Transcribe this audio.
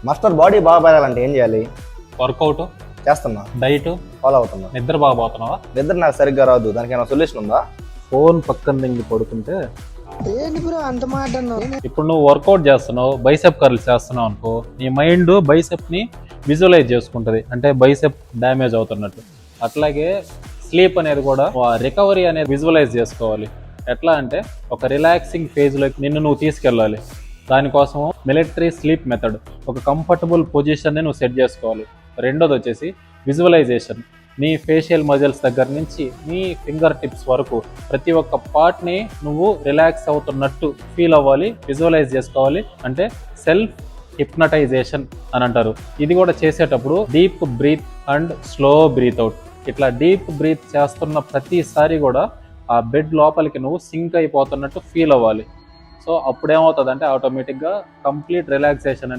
Master body బాగా పెరగాలంటే ఏం చేయాలి? వర్కౌట్ చేస్తున్నా, డైట్ ఫాలో అవుతున్నా. నిద్ర బాగా పోతున్నావా? నిద్ర నాకు సరిగ్గా రాదు, దానికి ఏమైనా సొల్యూషన్ ఉందా? ఫోన్ పక్కన దింగి పడుకుంటే ఏంటి బ్రో అంత మాట అన్నావు? ఇప్పుడు నువ్వు వర్కౌట్ చేస్తున్నావు, బైసెప్ కర్ల్స్ చేస్తున్నావు అనుకో, నీ మైండ్ బైసెప్ ని విజువలైజ్ చేసుకుంటది, అంటే బైసెప్ డ్యామేజ్ అవుతున్నట్టు. అట్లాగే స్లీప్ అనేది కూడా రికవరీ అనేది విజువలైజ్ చేసుకోవాలి. ఎట్లా అంటే ఒక రిలాక్సింగ్ ఫేజ్ లోకి నిన్ను నువ్వు తీసుకెళ్ళాలి. దానికోసం మిలిటరీ స్లీప్ మెథడ్, ఒక కంఫర్టబుల్ పొజిషన్ని నువ్వు సెట్ చేసుకోవాలి. రెండోది వచ్చేసి విజువలైజేషన్. నీ ఫేషియల్ మజిల్స్ దగ్గర నుంచి నీ ఫింగర్ టిప్స్ వరకు ప్రతి ఒక్క పార్ట్ని నువ్వు రిలాక్స్ అవుతున్నట్టు ఫీల్ అవ్వాలి, విజువలైజ్ చేసుకోవాలి. అంటే సెల్ఫ్ హిప్నటైజేషన్ అని అంటారు. ఇది కూడా చేసేటప్పుడు deep breath and slow breath out. ఇట్లా డీప్ బ్రీత్ చేస్తున్న ప్రతిసారి కూడా ఆ బెడ్ లోపలికి నువ్వు సింక్ అయిపోతున్నట్టు ఫీల్ అవ్వాలి. సో అప్పుడేమవుతుంది అంటే ఆటోమేటిక్గా కంప్లీట్ రిలాక్సేషన్